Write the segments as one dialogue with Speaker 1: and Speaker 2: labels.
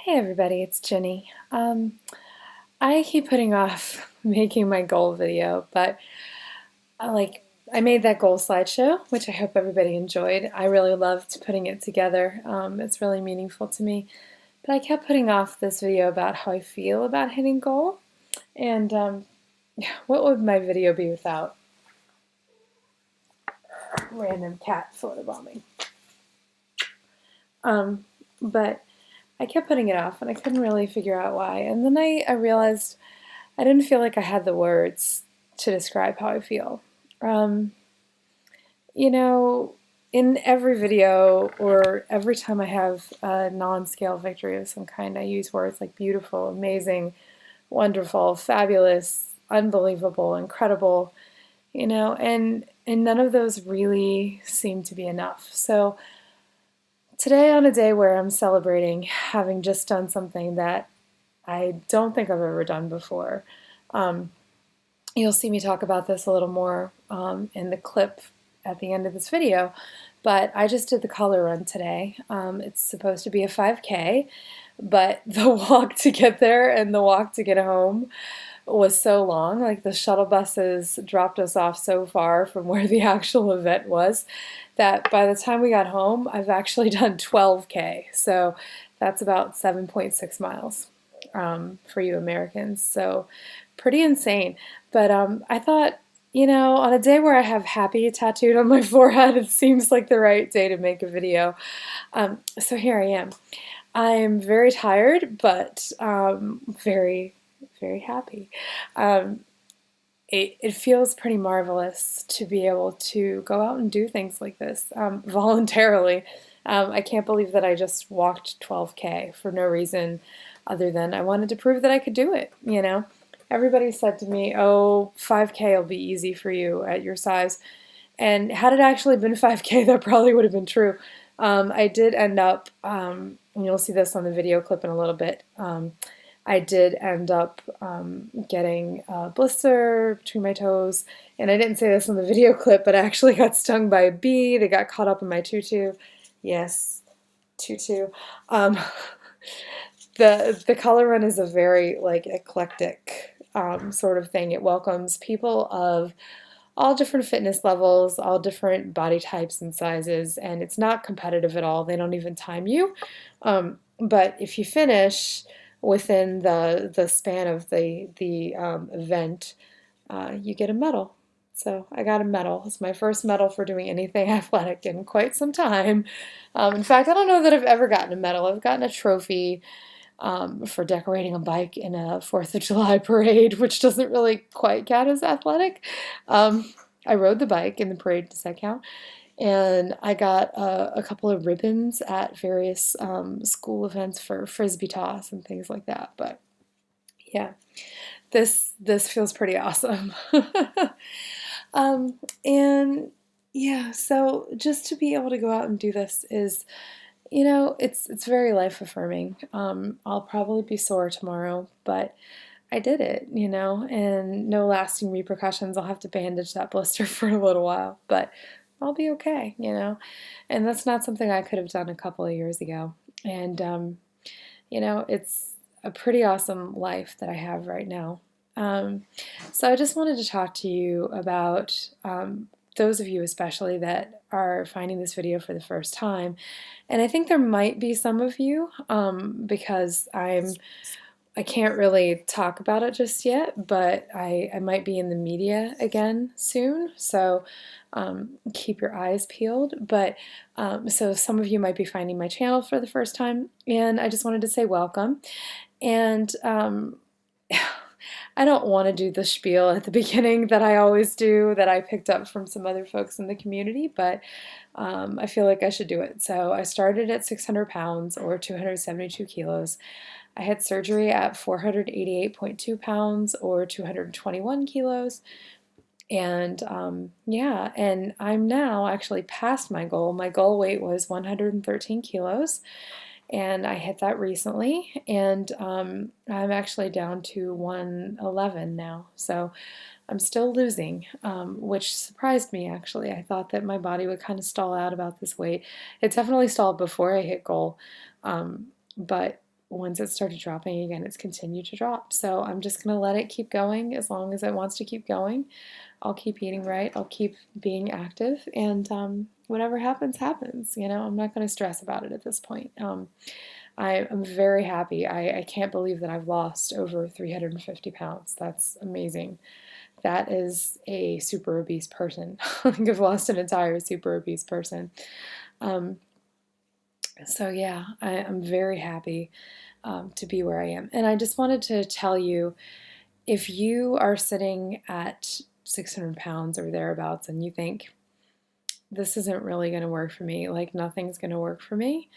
Speaker 1: Hey everybody, it's Jenny. I keep putting off making my goal video, but I like I made that goal slideshow, which I hope everybody enjoyed. I really loved putting it together. It's really meaningful to me. But I kept putting off this video about how I feel about hitting goal, and what would my video be without random cat photobombing? But I kept putting it off, and I couldn't really figure out why. And then I realized I didn't feel like I had the words to describe how I feel. Um, you know, in every video or every time I have a non-scale victory of some kind, I use words like beautiful, amazing, wonderful, fabulous, unbelievable, incredible, and none of those really seem to be enough. So today, on a day where I'm celebrating having just done something that I don't think I've ever done before, um, you'll see me talk about this a little more in the clip at the end of this video, but I just did the color run today. It's supposed to be a 5K, but the walk to get there and the walk to get home was so long. Like the shuttle buses dropped us off so far from where the actual event was that by the time we got home, I've actually done 12K. So that's about 7.6 miles for you Americans. So pretty insane. But I thought, on a day where I have happy tattooed on my forehead, it seems like the right day to make a video. So here I am. I'm very tired, but very, very happy. Um, it feels pretty marvelous to be able to go out and do things like this voluntarily. I can't believe that I just walked 12K for no reason other than I wanted to prove that I could do it. Everybody said to me, oh, 5K will be easy for you at your size. And had it actually been 5K, that probably would have been true. I did end up, and you'll see this on the video clip in a little bit, I did end up getting a blister between my toes, and I didn't say this in the video clip, but I actually got stung by a bee that got caught up in my tutu. Yes, tutu. Um, the color run is a very eclectic sort of thing. It welcomes people of all different fitness levels, all different body types and sizes, and it's not competitive at all. They don't even time you. But if you finish within the span of the event, you get a medal. So I got a medal. It's my first medal for doing anything athletic in quite some time. In fact, I don't know that I've ever gotten a medal. I've gotten a trophy for decorating a bike in a 4th of July parade, which doesn't really quite count as athletic. I rode the bike in the parade, does that count? And I got a couple of ribbons at various school events for frisbee toss and things like that. But yeah, this feels pretty awesome. And yeah, so just to be able to go out and do this is, it's very life affirming. I'll probably be sore tomorrow, but I did it, and no lasting repercussions. I'll have to bandage that blister for a little while, but I'll be okay. And that's not something I could have done a couple of years ago. And, it's a pretty awesome life that I have right now. So I just wanted to talk to you about those of you especially that are finding this video for the first time. And I think there might be some of you because I can't really talk about it just yet, but I might be in the media again soon, so keep your eyes peeled. But so some of you might be finding my channel for the first time, and I just wanted to say welcome. And I don't want to do the spiel at the beginning that I always do, that I picked up from some other folks in the community, but I feel like I should do it. So I started at 600 pounds or 272 kilos. I had surgery at 488.2 pounds or 221 kilos. And yeah, and I'm now actually past my goal. My goal weight was 113 kilos, and I hit that recently. And I'm actually down to 111 now. So I'm still losing, which surprised me actually. I thought that my body would kind of stall out about this weight. It definitely stalled before I hit goal, but once it started dropping again, it's continued to drop. So I'm just going to let it keep going as long as it wants to keep going. I'll keep eating right. I'll keep being active, and whatever happens, happens. I'm not going to stress about it at this point. I'm very happy. I can't believe that I've lost over 350 pounds. That's amazing. That is a super obese person. I think I've lost an entire super obese person. Um, so yeah, I'm very happy to be where I am. And I just wanted to tell you, if you are sitting at 600 pounds or thereabouts and you think, this isn't really going to work for me, like nothing's going to work for me,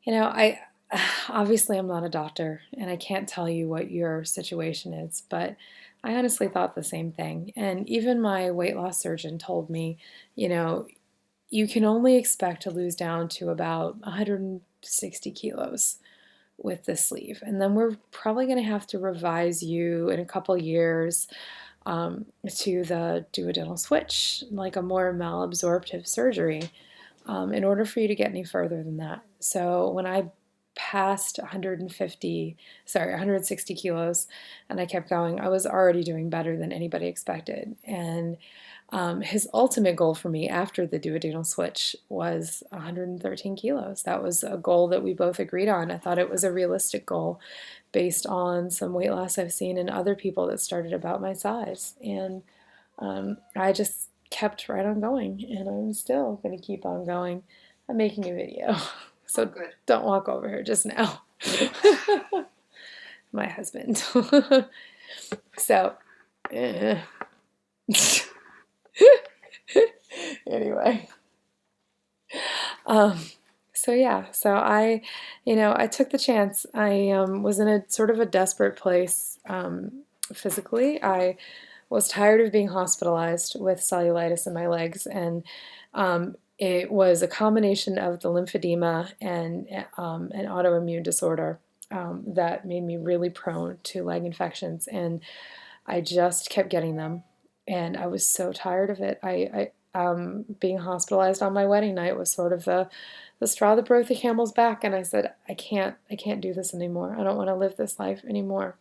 Speaker 1: I obviously I'm not a doctor and I can't tell you what your situation is, but I honestly thought the same thing. And even my weight loss surgeon told me, you can only expect to lose down to about 160 kilos with this sleeve. And then we're probably going to have to revise you in a couple years to the duodenal switch, like a more malabsorptive surgery, in order for you to get any further than that. So when I passed 160 kilos, and I kept going, I was already doing better than anybody expected. And his ultimate goal for me after the duodenal switch was 113 kilos. That was a goal that we both agreed on. I thought it was a realistic goal based on some weight loss I've seen in other people that started about my size. And I just kept right on going, and I'm still going to keep on going. I'm making a video, so don't walk over here just now. My husband. So, anyway. So yeah, so I took the chance. I was in a sort of a desperate place physically. I was tired of being hospitalized with cellulitis in my legs, and it was a combination of the lymphedema and an autoimmune disorder that made me really prone to leg infections, and I just kept getting them, and I was so tired of it. Being hospitalized on my wedding night was sort of the straw that broke the camel's back, and I said, I can't do this anymore. I don't want to live this life anymore.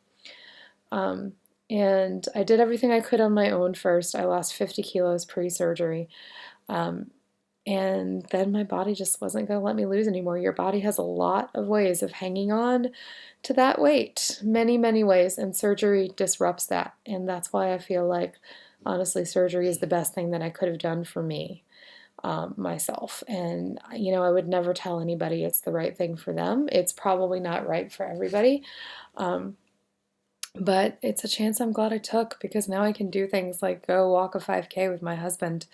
Speaker 1: And I did everything I could on my own first. I lost 50 kilos pre-surgery. And then my body just wasn't going to let me lose anymore. Your body has a lot of ways of hanging on to that weight, many, many ways, and surgery disrupts that. And that's why I feel like, honestly, surgery is the best thing that I could have done for me, myself. And, I would never tell anybody it's the right thing for them. It's probably not right for everybody. But it's a chance I'm glad I took, because now I can do things like go walk a 5K with my husband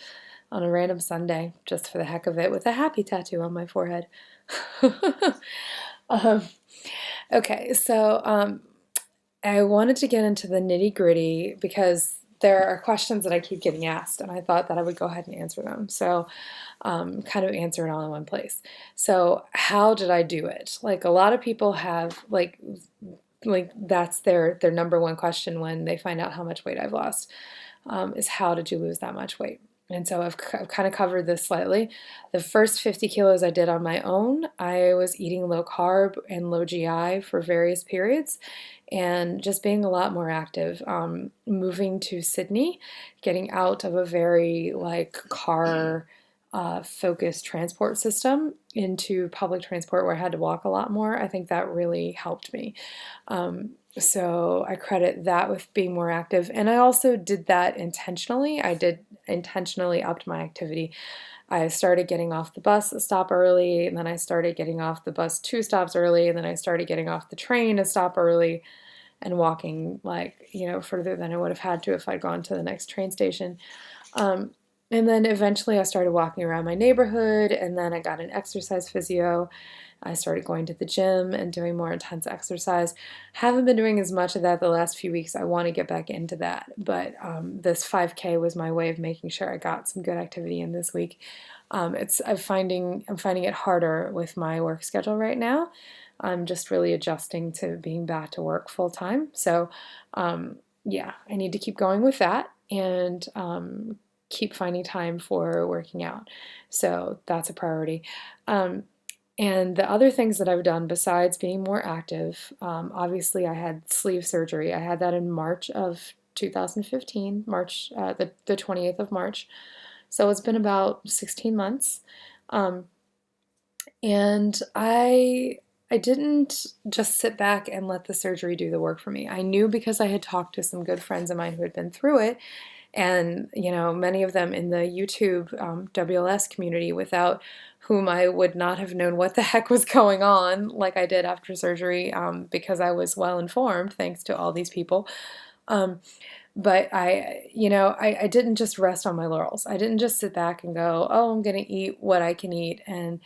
Speaker 1: on a random Sunday just for the heck of it with a happy tattoo on my forehead. Okay, so I wanted to get into the nitty-gritty because there are questions that I keep getting asked, and I thought that I would go ahead and answer them. So kind of answer it all in one place. So how did I do it? Like a lot of people have like that's their number one question when they find out how much weight I've lost, is how did you lose that much weight? And so I've kind of covered this slightly. The first 50 kilos I did on my own, I was eating low carb and low GI for various periods and just being a lot more active. Moving to Sydney, getting out of a very car focused transport system into public transport where I had to walk a lot more, I think that really helped me. So I credit that with being more active. And I also did that intentionally. I did intentionally upped my activity. I started getting off the bus a stop early, and then I started getting off the bus 2 stops early, and then I started getting off the train a stop early and walking further than I would have had to if I'd gone to the next train station. And then eventually I started walking around my neighborhood, and then I got an exercise physio. I started going to the gym and doing more intense exercise. Haven't been doing as much of that the last few weeks. I want to get back into that, but this 5K was my way of making sure I got some good activity in this week. I'm finding it harder with my work schedule right now. I'm just really adjusting to being back to work full time. So yeah, I need to keep going with that and keep finding time for working out. So that's a priority. And the other things that I've done besides being more active, obviously I had sleeve surgery. I had that in March of 2015, March, the 28th of March. So it's been about 16 months. Um, and I didn't just sit back and let the surgery do the work for me. I knew because I had talked to some good friends of mine who had been through it, and many of them in the YouTube WLS community, without whom I would not have known what the heck was going on like I did after surgery, because I was well informed thanks to all these people. Um, but I didn't just rest on my laurels. I didn't just sit back and go, oh, I'm going to eat what I can eat and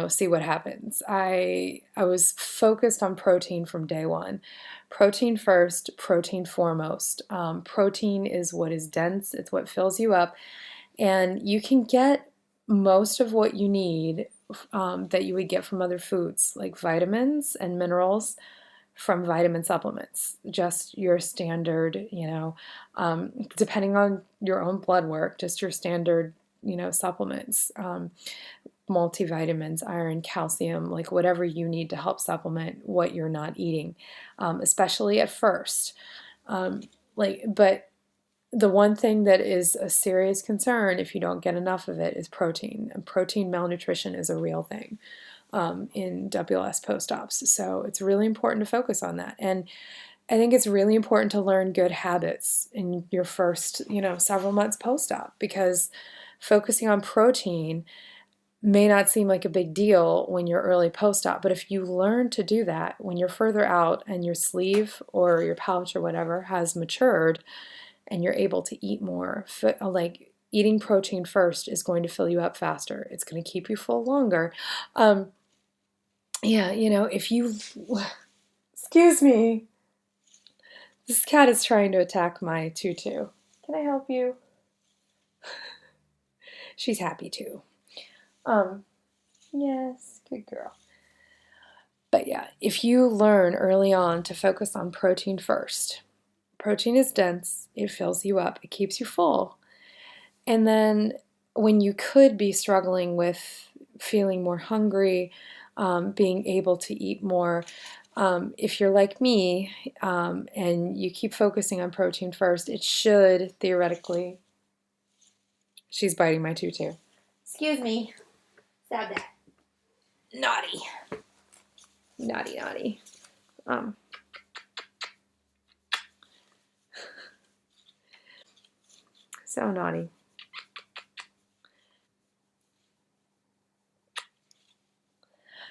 Speaker 1: see what happens. I was focused on protein from day one. Protein first, protein foremost. Protein is what is dense, it's what fills you up, and you can get most of what you need, that you would get from other foods, like vitamins and minerals, from vitamin supplements. Just your standard, depending on your own blood work, just your standard, supplements. Multivitamins, iron, calcium, like whatever you need to help supplement what you're not eating, especially at first. But the one thing that is a serious concern if you don't get enough of it is protein. And protein malnutrition is a real thing in WLS post-ops. So it's really important to focus on that. And I think it's really important to learn good habits in your first, several months post-op, because focusing on protein may not seem like a big deal when you're early post-op, but if you learn to do that when you're further out and your sleeve or your pouch or whatever has matured and you're able to eat more, like eating protein first is going to fill you up faster. It's going to keep you full longer. If you, excuse me, this cat is trying to attack my tutu. Can I help you? She's happy too. Yes, good girl. But yeah, if you learn early on to focus on protein first, protein is dense, it fills you up, it keeps you full. And then when you could be struggling with feeling more hungry, being able to eat more, if you're like me, and you keep focusing on protein first, it should theoretically. She's biting my tutu. Excuse me. Stop that. Naughty. Naughty, naughty. So naughty.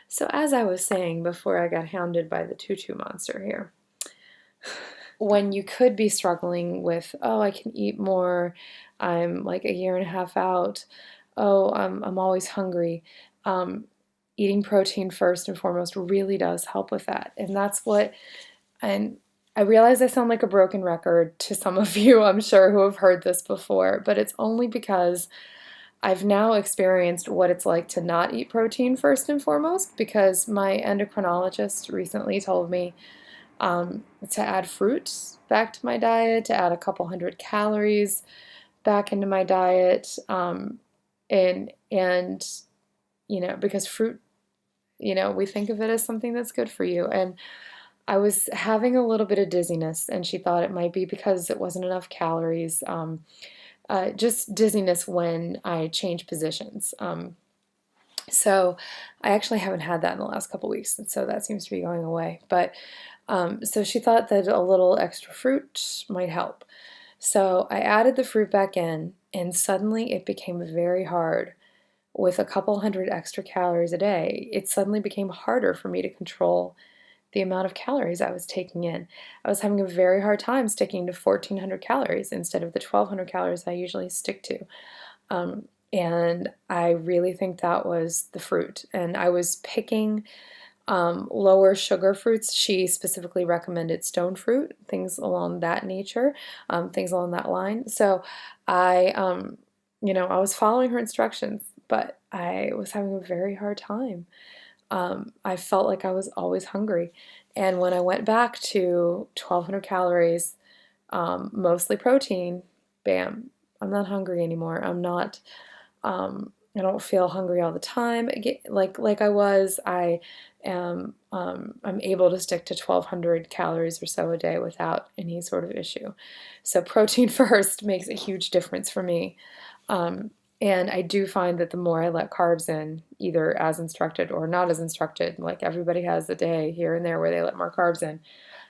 Speaker 1: So as I was saying before I got hounded by the tutu monster here, when you could be struggling with, oh, I can eat more, I'm like a year and a half out, oh, I'm always hungry, eating protein first and foremost really does help with that. And I realize I sound like a broken record to some of you, I'm sure, who have heard this before, but it's only because I've now experienced what it's like to not eat protein first and foremost, because my endocrinologist recently told me to add fruits back to my diet, to add a couple hundred calories back into my diet, and because fruit, we think of it as something that's good for you. And I was having a little bit of dizziness, and she thought it might be because it wasn't enough calories. Just dizziness when I change positions. So I actually haven't had that in the last couple weeks, and so that seems to be going away. But so she thought that a little extra fruit might help. So I added the fruit back in, and suddenly it became very hard. With a couple hundred extra calories a day, it suddenly became harder for me to control the amount of calories I was taking in. I was having a very hard time sticking to 1,400 calories instead of the 1,200 calories I usually stick to. And I really think that was the fruit. And I was picking lower sugar fruits. She specifically recommended stone fruit, things along that nature, things along that line. So I was following her instructions, but I was having a very hard time. I felt like I was always hungry. And when I went back to 1,200 calories, mostly protein, bam, I'm not hungry anymore. I'm not, I don't feel hungry all the time. Like I was. I'm able to stick to 1,200 calories or so a day without any sort of issue. So protein first makes a huge difference for me. Um, and I do find that the more I let carbs in, either as instructed or not as instructed, like everybody has a day here and there where they let more carbs in,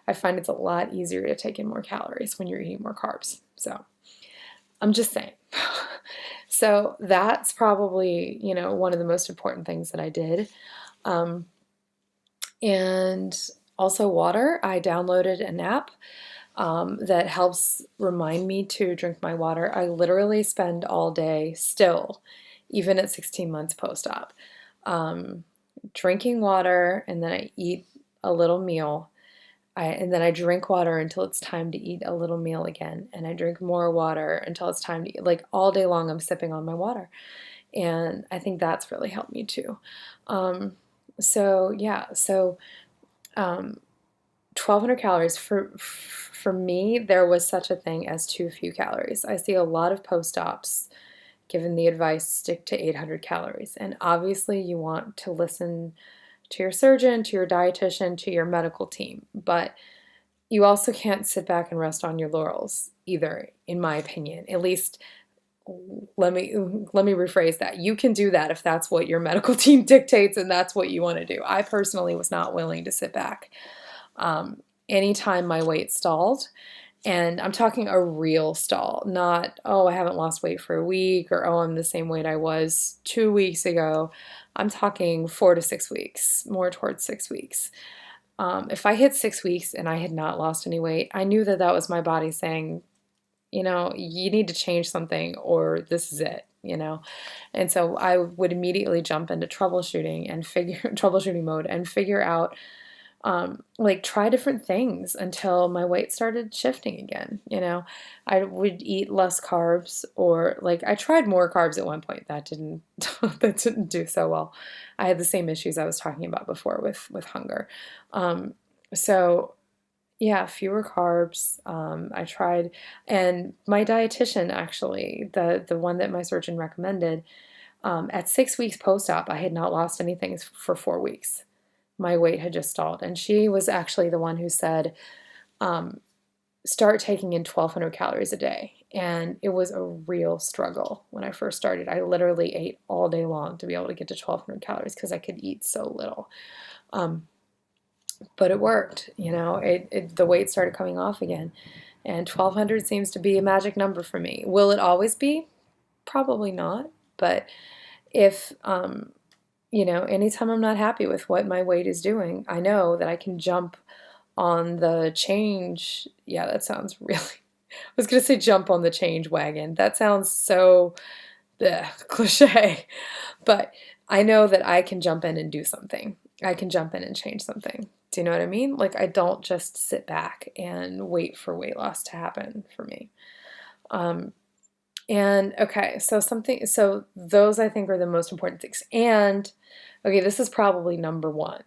Speaker 1: I find it's a lot easier to take in more calories when you're eating more carbs. So I'm just saying. So that's probably, one of the most important things that I did. Um, and also water. I downloaded an app that helps remind me to drink my water. I literally spend all day still, even at 16 months post-op, um, drinking water, and then I eat a little meal. And then I drink water until it's time to eat a little meal again. And I drink more water until it's time to eat. Like all day long, I'm sipping on my water. And I think that's really helped me too. Um, so 1,200 calories for me, there was such a thing as too few calories. I see a lot of post-ops given the advice stick to 800 calories. And obviously you want to listen to your surgeon, to your dietitian, to your medical team. But you also can't sit back and rest on your laurels either, in my opinion. At least let me rephrase that. You can do that if that's what your medical team dictates and that's what you want to do. I personally was not willing to sit back. Anytime my weight stalled, and I'm talking a real stall, not, oh, I haven't lost weight for a week, or oh, I'm the same weight I was 2 weeks ago. I'm talking 4 to 6 weeks, more towards 6 weeks. If I hit 6 weeks and I had not lost any weight, I knew that that was my body saying, you need to change something or this is it, And so I would immediately jump into troubleshooting troubleshooting mode and figure out, like try different things until my weight started shifting again. I would eat less carbs, or like I tried more carbs at one point. That didn't that didn't do so well. I had the same issues I was talking about before with hunger. Um, so yeah, fewer carbs. I tried, and my dietitian actually, the one that my surgeon recommended, at 6 weeks post-op, I had not lost anything for 4 weeks. My weight had just stalled. And she was actually the one who said, start taking in 1,200 calories a day. And it was a real struggle when I first started. I literally ate all day long to be able to get to 1,200 calories because I could eat so little. But it worked, the weight started coming off again. And 1,200 seems to be a magic number for me. Will it always be? Probably not. But if, anytime I'm not happy with what my weight is doing, I know that I can jump on the change. Yeah, that sounds really, I was going to say jump on the change wagon. That sounds so cliche. But I know that I can jump in and do something. I can jump in and change something. Do you know what I mean? Like I don't just sit back and wait for weight loss to happen for me. And okay, so those I think are the most important things. And okay, this is probably number one.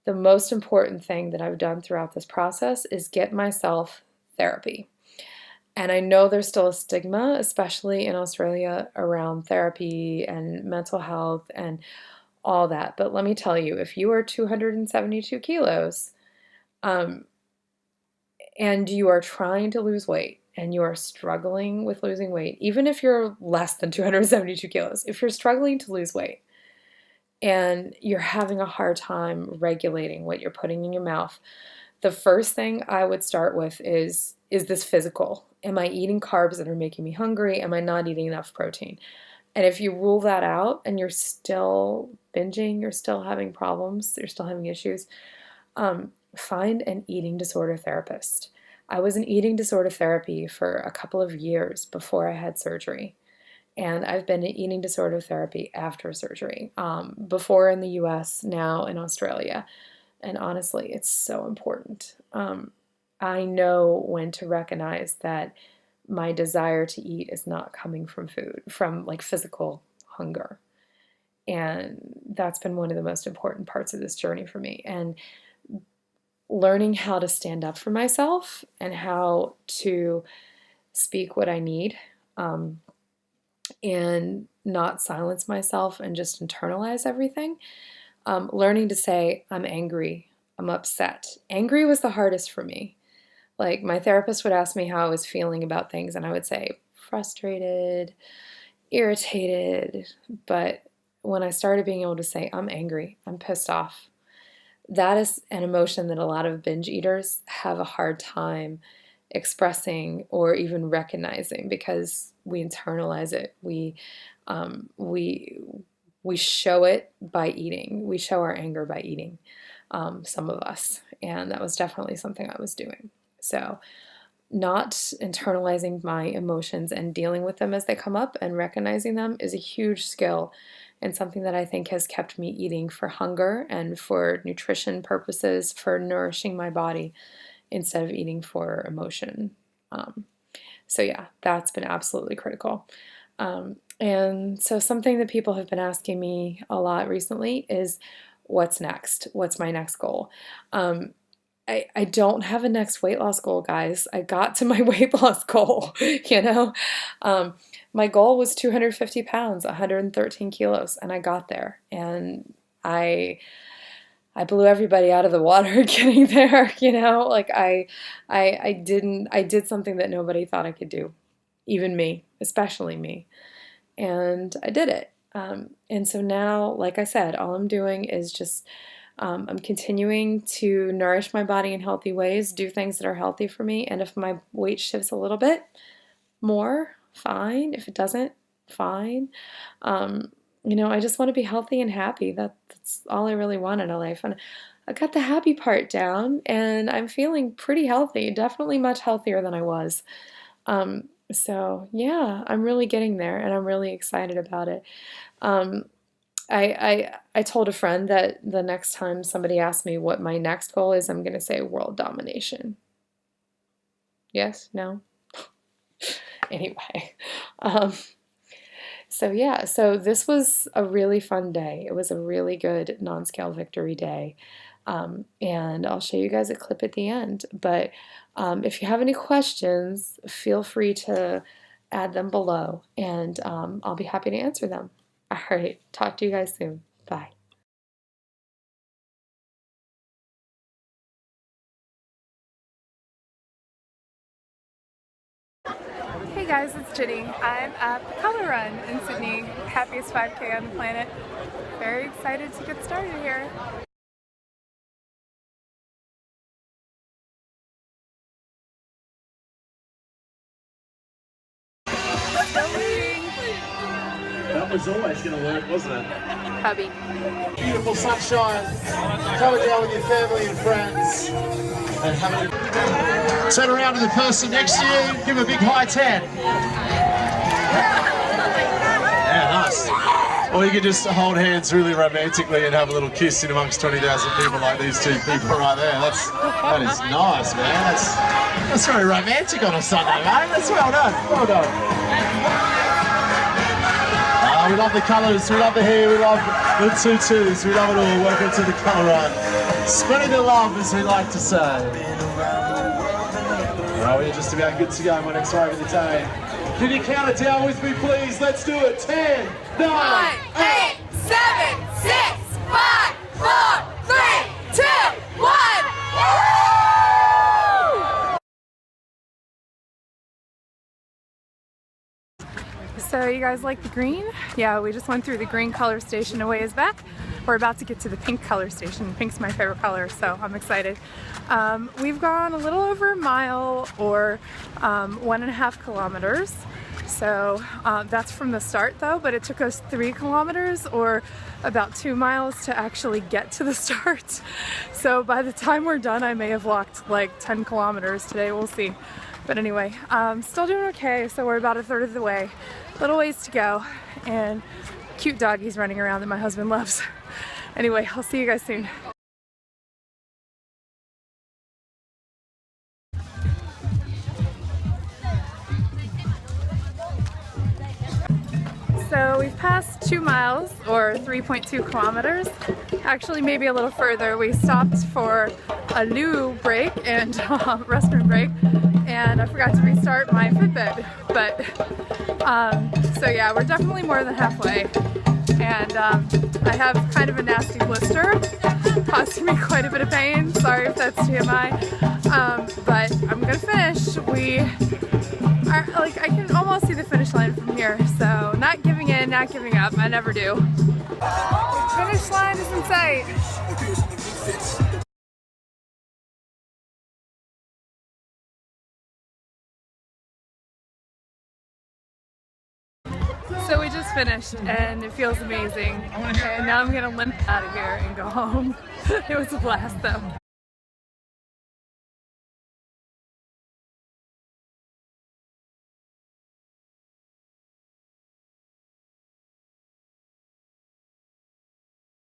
Speaker 1: The most important thing that I've done throughout this process is get myself therapy. And I know there's still a stigma, especially in Australia, around therapy and mental health and all that. But let me tell you, if you are 272 kilos, and you are trying to lose weight and you are struggling with losing weight, even if you're less than 272 kilos, if you're struggling to lose weight and you're having a hard time regulating what you're putting in your mouth, the first thing I would start with is this physical? Am I eating carbs that are making me hungry? Am I not eating enough protein? And if you rule that out and you're still binging, you're still having problems, you're still having issues, find an eating disorder therapist. I was in eating disorder therapy for a couple of years before I had surgery. And I've been in eating disorder therapy after surgery, before in the US, now in Australia. And honestly, it's so important. I know when to recognize that my desire to eat is not coming from food, from like physical hunger. And that's been one of the most important parts of this journey for me. And learning how to stand up for myself and how to speak what I need, and not silence myself and just internalize everything. Learning to say, I'm angry, I'm upset. Angry was the hardest for me. Like, my therapist would ask me how I was feeling about things, and I would say frustrated, irritated. But when I started being able to say, I'm angry, I'm pissed off, that is an emotion that a lot of binge eaters have a hard time expressing or even recognizing, because we internalize it. Um, we we show it by eating. We show our anger by eating, some of us, and that was definitely something I was doing. So, not internalizing my emotions and dealing with them as they come up and recognizing them is a huge skill, and something that I think has kept me eating for hunger and for nutrition purposes, for nourishing my body, instead of eating for emotion. Um, so yeah, that's been absolutely critical. And so something that people have been asking me a lot recently is, what's next? What's my next goal? I don't have a next weight loss goal, guys. I got to my weight loss goal, you know? My goal was 250 pounds, 113 kilos, and I got there. And I blew everybody out of the water getting there, you know? Like, I did something that nobody thought I could do, even me, especially me. And I did it. And so now, like I said, all I'm doing is just, I'm continuing to nourish my body in healthy ways, do things that are healthy for me, and if my weight shifts a little bit more, fine. If it doesn't, fine. You know, I just want to be healthy and happy. That's all I really want in a life. And I got the happy part down, and I'm feeling pretty healthy, definitely much healthier than I was. So yeah, I'm really getting there, and I'm really excited about it. Um, I told a friend that the next time somebody asks me what my next goal is, I'm going to say world domination. Yes? No? Anyway. So yeah, so this was a really fun day. It was a really good non-scale victory day. And I'll show you guys a clip at the end. But if you have any questions, feel free to add them below, and I'll be happy to answer them. All right, talk to you guys soon. Bye. Hey guys, it's Ginny. I'm at the Color Run in Sydney, happiest 5K on the planet. Very excited to get started here.
Speaker 2: That was always going to work, wasn't it?
Speaker 1: Hubby.
Speaker 2: Beautiful sunshine, coming down with your family and friends, and having a... Turn around to the person next to you, give him a big high 10. Yeah, nice. Or you could just hold hands really romantically and have a little kiss in amongst 20,000 people like these two people right there. That is nice, man. That's very romantic on a Sunday, mate. That's well done. Well done. We love the colours, we love the hair, we love the tutus, we love it all. Welcome to the Color Run. Spreading the love, as we like to say. Well, we're just about good to go. My next wave of the day. Can you count it down with me, please? Let's do it. 10, 9,
Speaker 3: 8, 7, 6, 5, 4, 3, 2, 1.
Speaker 1: So you guys like the green? Yeah, we just went through the green color station a ways back. We're about to get to the pink color station. Pink's my favorite color, so I'm excited. We've gone a little over a mile, or 1.5 kilometers. So that's from the start though, but it took us 3 kilometers or about 2 miles to actually get to the start. So by the time we're done, I may have walked like 10 kilometers today, we'll see. But anyway, still doing okay, so we're about a third of the way. Little ways to go, and cute doggies running around that my husband loves. Anyway, I'll see you guys soon. So we've passed 2 miles, or 3.2 kilometers. Actually, maybe a little further. We stopped for a loo break and restroom break, and and I forgot to restart my Fitbit. But so yeah, we're definitely more than halfway, and I have kind of a nasty blister, costing me quite a bit of pain. Sorry if that's TMI, but I'm gonna finish. We are, like, I can almost see the finish line from here, so not giving in, not giving up. I never do. Finish line is in sight. So we just finished and it feels amazing, and now I'm gonna limp out of here and go home. It was a blast though.